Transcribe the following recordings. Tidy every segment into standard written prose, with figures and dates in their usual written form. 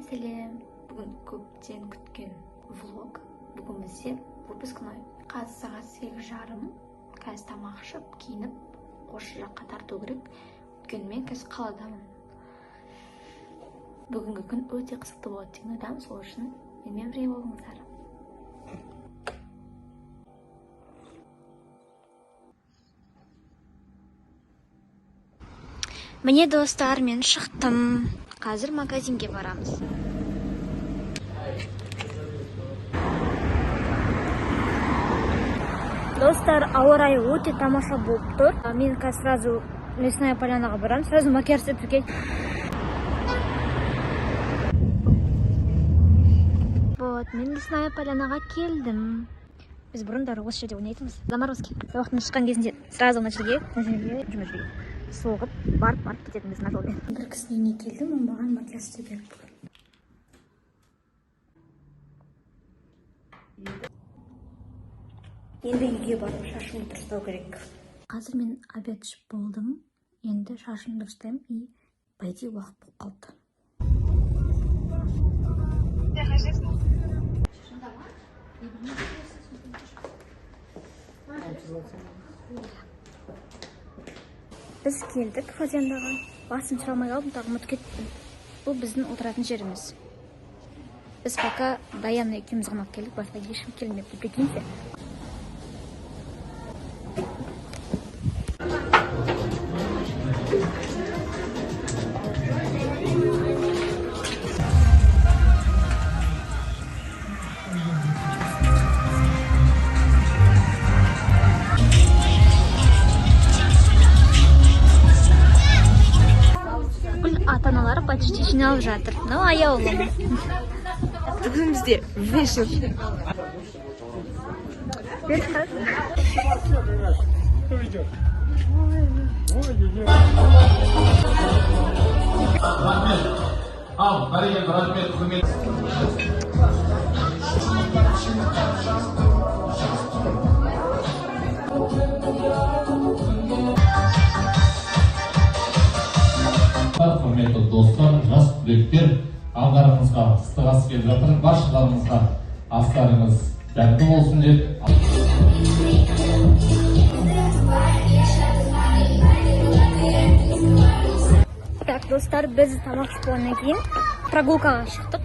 сәлем. Бүгін көптен күткен влог. Бүгін бізде выпускной. Қазір сағат 8:30. Қазір тамақ ішіп, киініп, қошы жаққа тарту керек. Өйткені мен қазір қаладамын. Бүгінгі күн өте қызықты болады деген ойдамын, сол үшін менімен бірге болыңыздар. Міне достар, мен шықтым. Қазір магазинге барамыз. Достар, ауа райы өте тамаша болып тұр. Мен қазір сразу Лесная полянаға барамын. Сразу макияж жасап келдім. Вот, мен Лесная полянаға келдім. Біз бұрындары осы жерде ойнайтынбыз. Заморозки. Сабақтан шыққан кезінде сразу мына жерге жұмыс соғып, барып кететінбіз мына жолмен. Бір кісінің үйіне келдім, ол маған макияж істеп берді. Енді үйге барып шашымды дұрыстау керек. Қазір мен обед ішіп болдым. Енді шашымды дұрыстаймын и по идее уақыт болып қалды. Біз келдік фазендаға. Басын шығармай қалдым, тағы ұмытып кеттім. Бұл біздің отыратын жеріміз. Біз пока Даяна екеуміз ғана келдік, басқа ешкім келмепті. Прикиньте. Ата-аналары почти жиналып жатыр. Ну, аяулым. Бүгін бізде вечер. Ал, бәреген, рахмет, құрмет. Құрметті достар, жас түлектер, алдарыңызға ыстық ас келіп жатыр. Баршаларыңызға астарыңыз дәмді болсын деп. Так, достар, біз тамақ ішіп болғаннан кейін прогулкаға шықтық.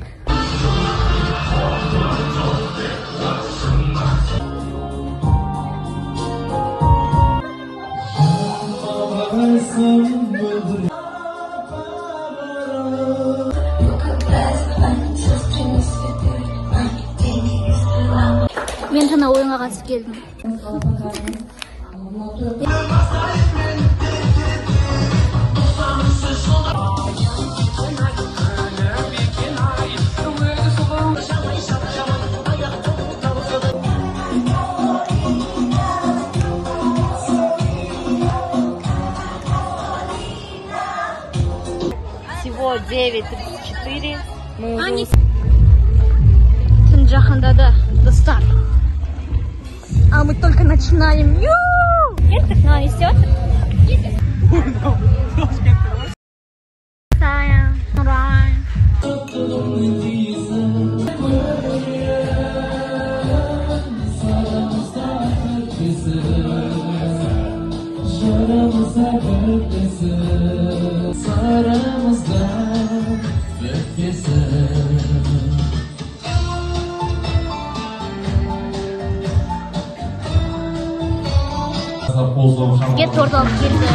Мен жаңа ойынға қатысып келдім. Всего 9:34. Түн жақындады, достар. А мы только начинаем. Кеттік, но несет. Сая, Нурай. Бізге торт алып келді.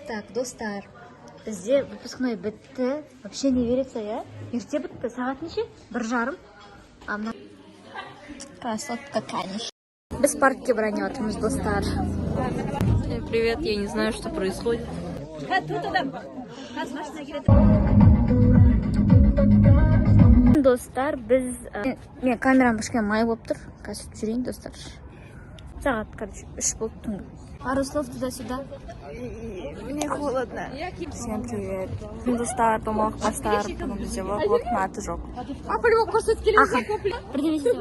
Так, достар, бізде выпускной бітті. Вообще не верится, я. Ерте бітті. Сағат неше? 1:30. Красотка, конечно. Біз паркке барайын отырмыз, достар. Привет, я не знаю, что происходит. Достар, біз мен камерам кішкене май болып тұр. Қазір жүрейін, достар. Сағат, короче, 3 болды түнгі. Пару слов туда-сюда. Мне холодно. Всем привет. Достар, томақтастар. Бүгін бізде влогтың аты жоқ. Бірдеме істеп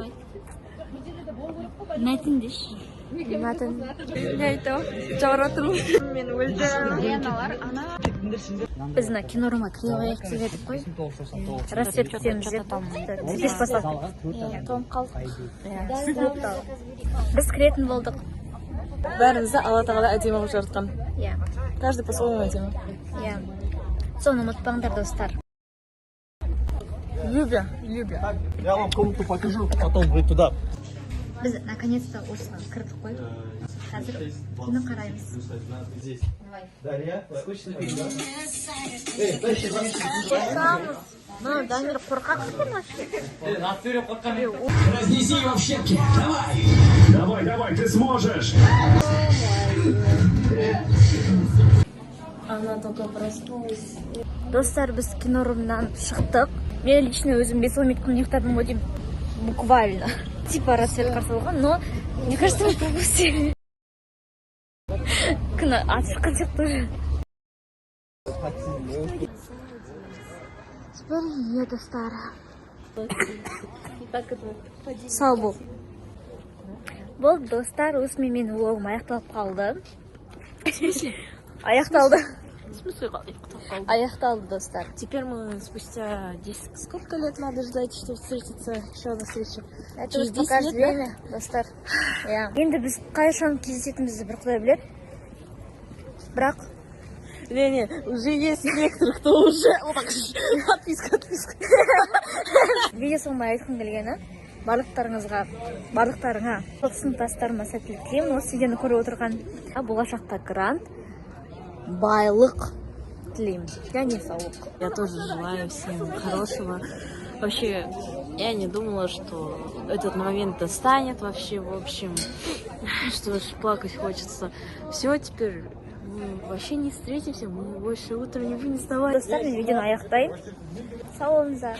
мәтін деші. Мәтін. Не айтам? Жаура тұру. Мен өлдім. Біз мына кинорума кіре қояйық деп едік қой. Рассвет күтеміз деп. Тез бастадық. Тоңып қалдық. Біз кіретін болдық. Бәрімізді Алла тағала әдемі қылып жаратқан. Иә. Каждый по-своему әдемі. Иә. Соны ұмытпаңдар, достар. Любя. Я вам комнату покажу, потом вы туда. Біз наконец-то осыған кірдік қой. Қазір кино қараймыз. Здесь. Дарья, скучно. Ну, Дамир қорқақ екен вообще. Разнеси его в щепки. Давай, ты сможешь. Она только проснулась. Достар, біз кинорумнан шықтық. Мен лично өзім 5-10 минут ұйықтадым ғой деймін. Буквально. Типа рассвет қарсалған, но мне кажется, мы пропустили. Күн ат шыққан сияқты уже. Привет, достар. Сау бол. Болды, достар, осымен менің влогым аяқталып қалды. Аяқталды. В смысле, Аяқталды, достар. теперь мы спустя 10... Сколько лет надо ждать, чтобы встретиться еще на встречу? Это Через уже покажет 10 лет, время, достар. Иә. Енді біз қашан кездесетінімізді бір құдай біледі. Бірақ Не, уже есть некоторые, кто уже... Отписка. видео соңында айтқым келгені барлықтарыңа сыныптастарыма сәттілік тілеймін. Осы видеоны көріп отырған болашақта грант, байлық тілеймін. Және саулық. Я тоже желаю всем хорошего. Вообще, я не думала, что этот момент достанет вообще, в общем, что ж, плакать хочется. Все, теперь мы вообще не встретимся, мы больше утром не будем вставать. Достар, мен видеоны аяқтайын. Сау болыңыздар.